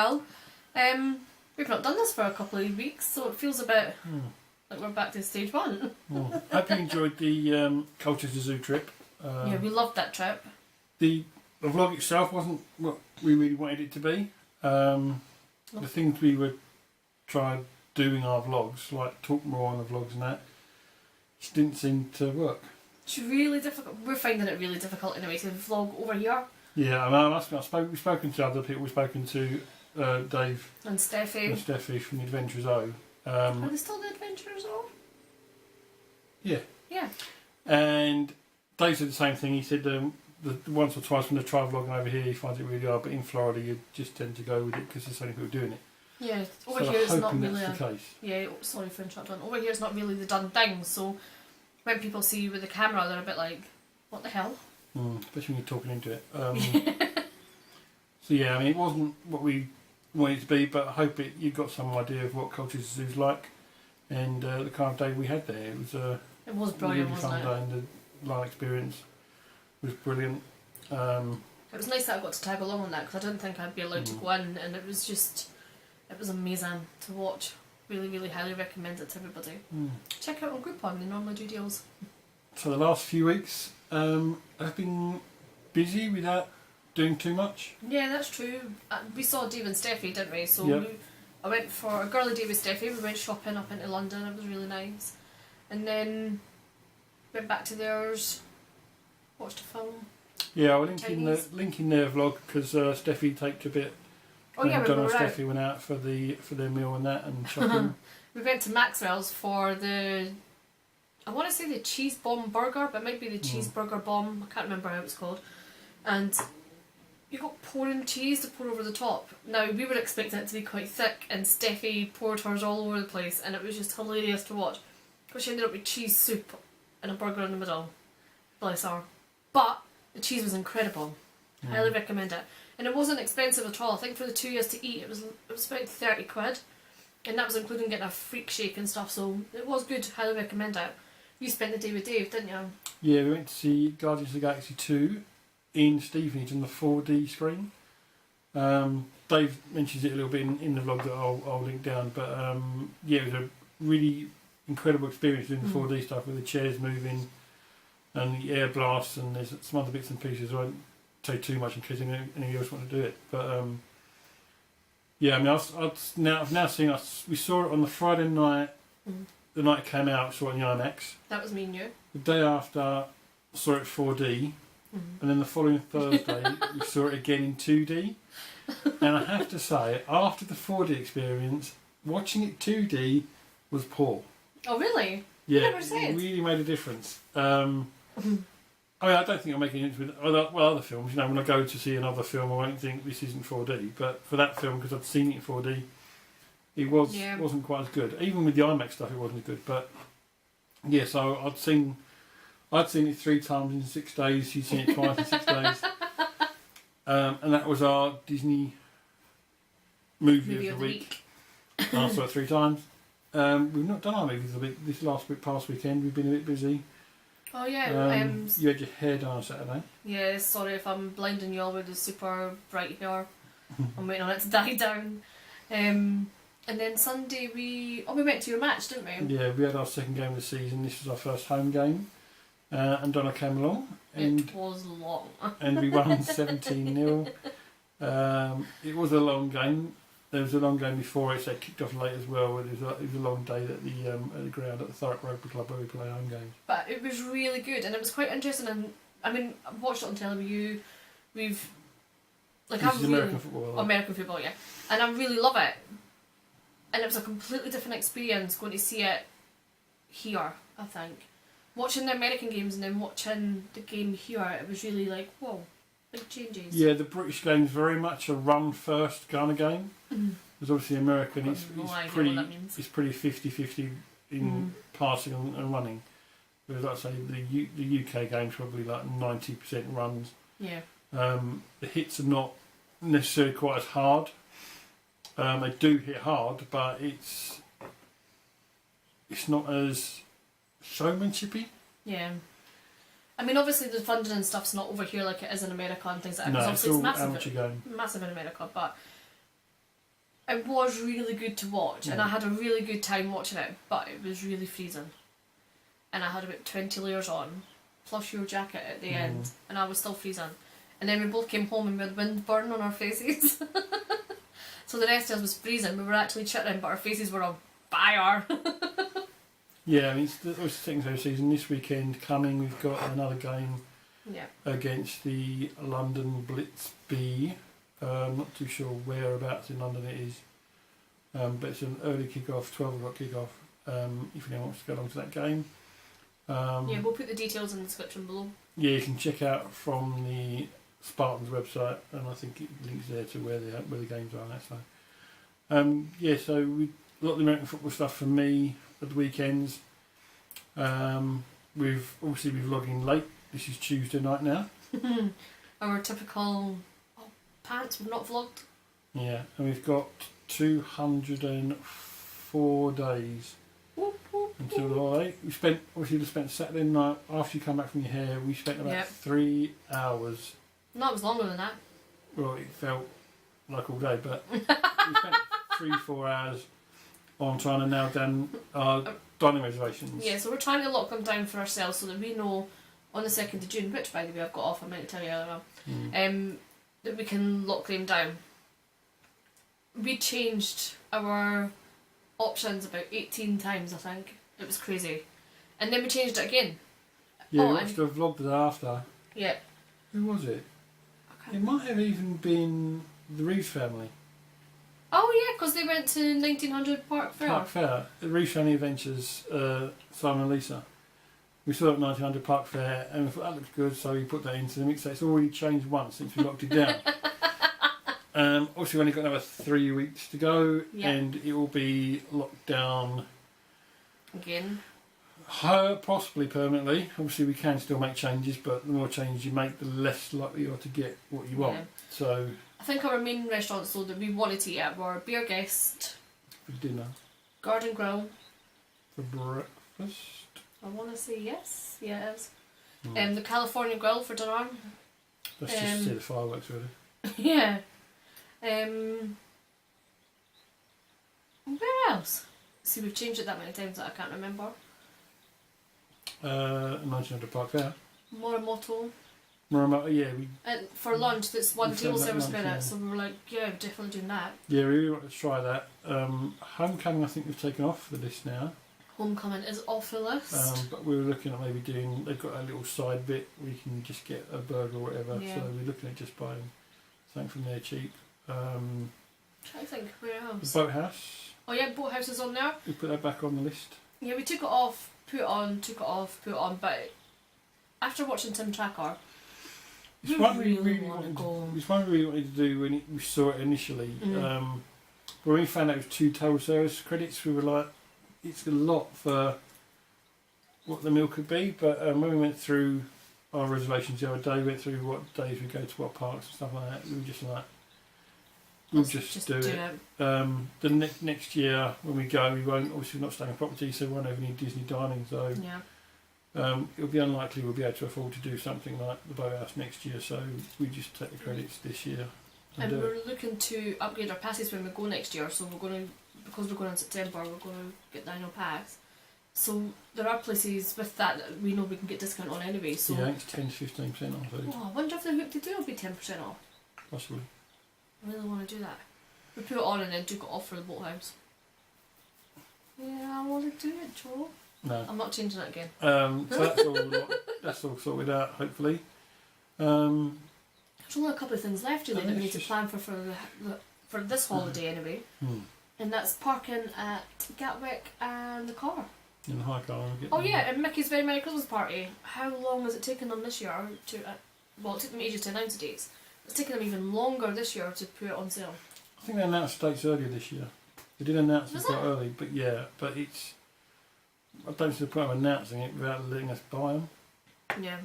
well. We've not done this for a couple of weeks, so it feels a bit like we're back to stage one. Hope you enjoyed the Colchester Zoo trip. Yeah, we loved that trip. The vlog itself wasn't what we really wanted it to be. The things we were trying doing our vlogs, like talk more on the vlogs and that, just didn't seem to work. It's really difficult. We're finding it really difficult anyway to vlog over here. Yeah, and we've spoken to other people. We've spoken to Dave and Steffi from the Adventure Zoo. Are they still the Adventure Zoo? Yeah. Yeah. And Dave said the same thing. He said the once or twice when they try vlogging over here, he finds it really hard, but in Florida you just tend to go with it because there's so many people doing it. Yeah, over so here it's not really that's the case. Yeah, sorry for interrupting. Over here it's not really the done thing, so when people see you with the camera, they're a bit like, what the hell? Especially when you're talking into it. So yeah, I mean, it wasn't what we wanted it to be, but I hope you got some idea of what Colchester Zoo's like and the kind of day we had there. It was brilliant, really fun day, and the live experience was brilliant. It was nice that I got to tag along on that because I didn't think I'd be allowed to go in, and it was amazing to watch. Really, really highly recommend it to everybody. Check out on Groupon, they normally do deals. So the last few weeks I've been busy without doing too much. Yeah, that's true. We saw Dave and Steffi, didn't we? So yep. I went for a girly day with Steffi. We went shopping up into London. It was really nice. And then went back to theirs, watched a film. Yeah, I'll link in their vlog because Steffi taped a bit. Oh yeah, Donna and Steffi went out for their meal and that and shopping. We went to Maxwell's for I want to say the cheese bomb burger, but it might be the cheeseburger bomb. I can't remember how it's called. And you got pouring cheese to pour over the top. Now we were expecting it to be quite thick, and Steffi poured hers all over the place, and it was just hilarious to watch. But she ended up with cheese soup and a burger in the middle. Bless her. But the cheese was incredible. Highly recommend it. And it wasn't expensive at all. I think for the 2 years to eat, it was about 30 quid. And that was including getting a freak shake and stuff, so it was good. Highly recommend it. You spent the day with Dave, didn't you? Yeah, we went to see Guardians of the Galaxy 2 in Stevenage on the 4D screen. Dave mentions it a little bit in the vlog that I'll link down, but yeah, it was a really incredible experience doing the 4D stuff with the chairs moving and the air blasts, and there's some other bits and pieces. I won't say too much in case any else want to do it, but yeah, I mean, I've now seen us. We saw it on the Friday night. The night it came out, saw it in the IMAX. That was me and you. The day after, saw it 4D, and then the following Thursday, we saw it again in 2D. And I have to say, after the 4D experience, watching it 2D was poor. Oh really? Yeah, never said. It really made a difference. I mean, I don't think I'm making it with other films. You know, when I go to see another film, I won't think this isn't 4D. But for that film, because I'd seen it in 4D, it wasn't quite as good. Even with the IMAX stuff, it wasn't as good. But yeah, so I'd seen it 3 times in 6 days. She'd seen it twice in 6 days, and that was our Disney movie of the week. I saw it 3 times. We've not done our movies of the week this past weekend. We've been a bit busy. Oh yeah. You had your hair done on Saturday. Yeah, sorry if I'm blinding you all with the super bright hair. I'm waiting on it to die down. And then Sunday we went to your match, didn't we? Yeah, we had our second game of the season. This was our first home game, and Donna came along. And it was long. And we won 17-0. It was a long game. There was a long game before it, so it kicked off late as well. It was a long day at the ground at the Thurrock Rugby Club where we play home games. But it was really good, and it was quite interesting. And I mean, I've watched it on telly with you. American football. American football, yeah. And I really love it. And it was a completely different experience going to see it here, I think. Watching the American games and then watching the game here, it was really like, whoa, big changes. Yeah, the British game's very much a run-first kind of game. Because obviously American, it's pretty 50-50 in passing and running. Whereas, like I say, the UK game's probably like 90% runs. Yeah. The hits are not necessarily quite as hard. They do hit hard, but it's not as showmanshipy. Yeah. I mean, obviously the funding and stuff's not over here like it is in America and things like that. No, obviously it's massive. Massive in America, but it was really good to watch, and I had a really good time watching it, but it was really freezing. And I had about 20 layers on, plus your jacket at the end, and I was still freezing. And then we both came home and we had wind burn on our faces. So the rest of us was freezing. We were actually chilling, but our faces were on fire. Yeah, I mean, it's the second season. This weekend coming, we've got another game against the London Blitz B. Not too sure whereabouts in London it is, but it's an early kick-off, 12 o'clock kick-off, if anyone wants to go along to that game. Yeah, we'll put the details in the description below. Yeah, you can check out from the Spartans website, and I think it links there to where the games are and that stuff. Yeah, so a lot of the American football stuff from me at the weekends. We've vlogging late. This is Tuesday night now. Our typical pants, we've not vlogged. Yeah, and we've got 204 days until the holiday. We spent Saturday night after you come back from your hair. We spent about 3 hours. No, it was longer than that. Well, it felt like all day, but we spent 3-4 hours on trying to nail down our dining reservations. Yeah, so we're trying to lock them down for ourselves so that we know on the 2nd of June, which by the way I've got off, I meant to tell you earlier on, that we can lock them down. We changed our options about 18 times, I think. It was crazy. And then we changed it again. Yeah, we watched a vlog the day after. Yeah. Who was it? It might have even been the Reeves family. Oh yeah, because they went to 1900 Park Fair. The Reeves Family Adventures, Simon and Lisa. We saw it at 1900 Park Fair and we thought that looks good, so we put that into the mix. It's already changed once since we locked it down. Also, we've only got another 3 weeks to go, and it will be locked down again. Possibly permanently. Obviously, we can still make changes, but the more changes you make, the less likely you are to get what you want. So, I think our main restaurants though that we wanted to eat at were Beer Guest for dinner, Garden Grill for breakfast. I want to say yes. Yeah, it is. The California Grill for dinner. Let's just see the fireworks, really. Yeah. Where else? See, we've changed it that many times that I can't remember. 1900 Park Fair. Morimoto. Yeah, for lunch, that's one table service credit, so we were like, yeah, we're definitely doing that. Yeah, we really want to try that. Homecoming, I think we've taken off the list now. Homecoming is off the list. But we were looking at maybe doing, they've got a little side bit where you can just get a burger or whatever, so we're looking at just buying something from there cheap. Trying to think, where else? The Boathouse. Oh yeah, Boathouse is on there. We put that back on the list. Yeah, we took it off, put it on, took it off, put it on, but after watching Tim Tracker, it's one we really wanted to do when we saw it initially. When we found out it was 2 table service credits, we were like, it's a lot for what the meal could be. But when we went through our reservations the other day, we went through what days we go to what parks and stuff like that, we were just like, we'll just do it. The next year when we go, we won't, obviously we're not staying on property, so we won't have any Disney dining, so it'll be unlikely we'll be able to afford to do something like the Boathouse next year, so we just take the credits this year. And we're looking to upgrade our passes when we go next year, so because we're going in September, we're going to get the annual pass. So there are places with that we know we can get discount on anyway. So yeah, I think it's 10 to 15% off. Oh, I wonder if the hoop they do will be 10% off. Possibly. I really want to do that. We put it on and then took it off for the Boathouse. Yeah, I want to do it, Joe. No. I'm not changing it again. So that's all sorted out, hopefully. There's only a couple of things left really that we need to plan for this holiday anyway. And that's parking at Gatwick and the car. In the high car. And Mickey's Very Merry Christmas Party. How long has it taken them this year to... well, it took them ages to announce the dates. It's taken them even longer this year to put it on sale. I think they announced dates earlier this year. They did announce it quite early, but it's... I don't see the point of announcing it without letting us buy them. Yeah.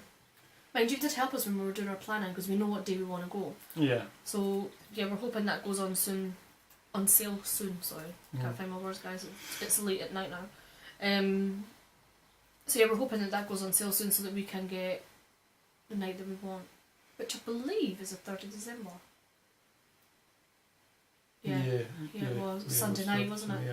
Mind you, it did help us when we were doing our planning because we know what day we want to go. Yeah. So, yeah, we're hoping that goes on soon. On sale soon, sorry. Can't find my words, guys. It's late at night now. So, yeah, we're hoping that goes on sale soon so that we can get the night that we want. Which I believe is the 3rd of December. Yeah, it was. Sunday night, wasn't it? Yeah.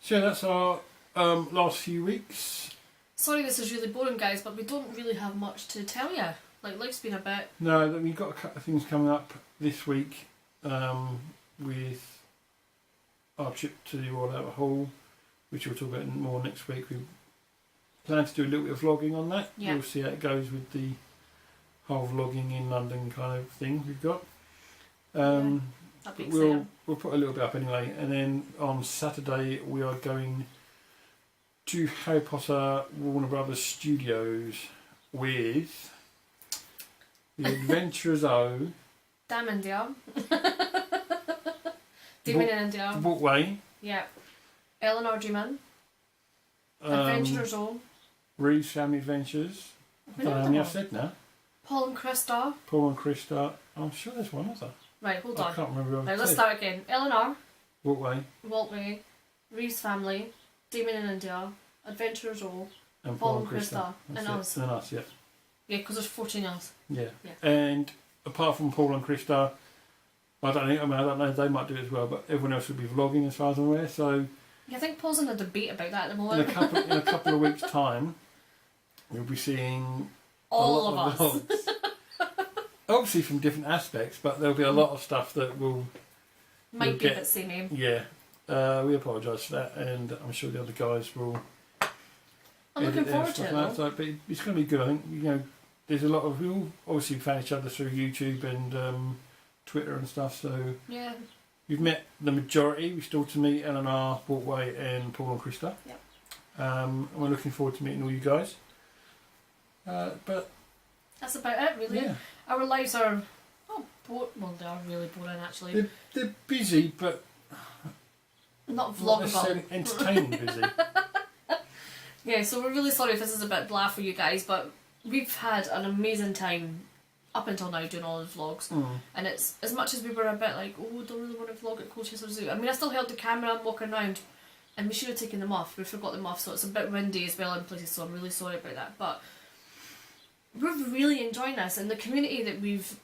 So that's our last few weeks. Sorry this is really boring, guys, but we don't really have much to tell you. Like, life's been a bit... No, we've got a couple of things coming up this week with our trip to the Royal Albert Hall, which we'll talk about more next week. We plan to do a little bit of vlogging on that. Yeah. We'll see how it goes with the whole vlogging in London kind of thing we've got. That'd be exciting. We'll put a little bit up anyway, and then on Saturday we are going to Harry Potter Warner Brothers Studios with the Adventurers O, Damn India. Demon in India. The Walkway, Yeah. Eleanor Dreamin. Adventurers O. Reeves Family Adventures. I don't know how many I've said now. Paul and Krista. Paul and Krista. I'm sure there's one other. Right, hold I on. can't remember. Now let's start again. Eleanor, Walkway Walkway, Reeves Family, Demon in India, Adventurers O, and Paul and Krista, That's and it. us. And us, yeah. Yeah, because there's 14 us. Yeah. Yeah. And apart from Paul and Krista, I don't know, they might do it as well, but everyone else will be vlogging as far as I'm aware. So Yeah, I think Paul's in a debate about that at the in moment. a couple of weeks' time, we'll be seeing All a lot of us. vlogs. Obviously from different aspects, but there'll be a lot of stuff that will Might we'll be a get- bit samey. Yeah, we apologise for that, and I'm sure the other guys will. I'm looking edit their forward to stuff it like though. that. But it's going to be good. I think there's a lot of we all obviously found each other through YouTube and Twitter and stuff. So Yeah. we've met the majority. We still to meet Eleanor, Walkway, and Paul and Krista. Yep. And we're looking forward to meeting all you guys. But That's about it, really. yeah, Our lives are well, they are really boring actually. they're busy, but Not not necessarily vloggable. entertaining busy. Yeah, so we're really sorry if this is a bit blah for you guys, but we've had an amazing time up until now doing all the vlogs. And it's as much as we were a bit like, oh, don't really want to vlog at Colchester Zoo. I mean, I still held the camera and walking around, and we should have taken them off. We forgot them off, so it's a bit windy as well in places. So I'm really sorry about that. But we're really enjoying this, and the community that we've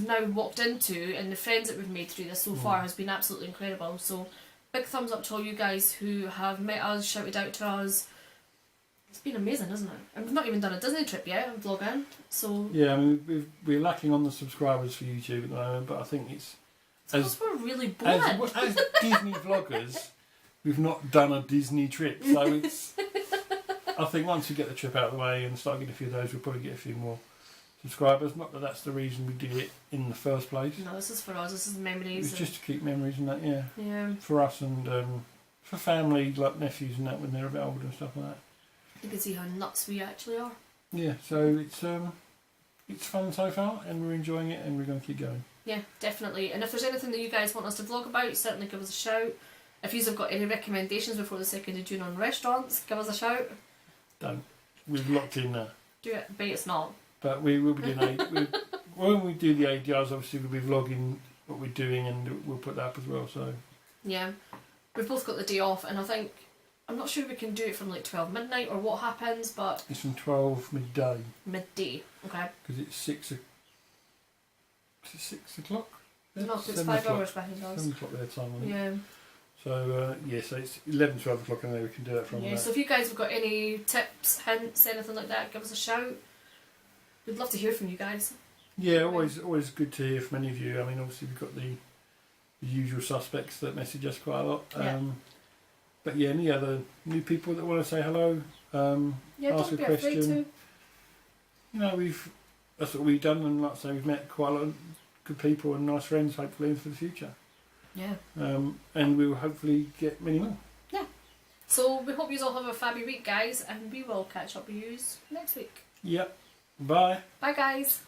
now walked into, and the friends that we've made through this so far has been absolutely incredible. So big thumbs up to all you guys who have met us, shouted out to us. It's been amazing, isn't it? And we've not even done a Disney trip yet. I'm vlogging, so Yeah, I mean we're lacking on the subscribers for YouTube at the moment, but I think it's because we're really bored. as Disney vloggers, we've not done a Disney trip, so it's. I think once we get the trip out of the way and start getting a few of those, we'll probably get a few more subscribers. Not that that's the reason we did it in the first place. No, this is for us. This is memories. It's just to keep memories and that, yeah. Yeah. For us and for family, like nephews and that, when they're a bit older and stuff like that. You can see how nuts we actually are. Yeah, so it's fun so far, and we're enjoying it, and we're going to keep going. Yeah, definitely. And if there's anything that you guys want us to vlog about, certainly give us a shout. If you have got any recommendations before the 2nd of June on restaurants, give us a shout. Don't. We've locked in there. Do it, but it's not. But we will be doing when we do the ADRs, obviously we'll be vlogging what we're doing, and we'll put that up as well. So Yeah. We've both got the day off, and I think, I'm not sure we can do it from like 12 midnight or what happens, but it's from 12 midday midday, okay? because it's 6 o'clock. No, it's 7 5 o'clock. hours behind us. 7 o'clock their time. I think. Yeah. So so it's 11, 12 o'clock, and then we can do that from Yeah, there. so if you guys have got any tips, hints, anything like that, give us a shout. We'd love to hear from you guys. Yeah, always good to hear from any of you. I mean, obviously we've got the usual suspects that message us quite a lot. Yeah. But yeah, any other new people that want to say hello, Yeah, ask don't a be afraid question. to. That's what we've done, and like I say, we've met quite a lot of good people and nice friends, hopefully, for the future. Yeah. And we will hopefully get many more. So we hope you all have a fabby week, guys, and we will catch up with you next week. Yep. Bye. Bye, guys.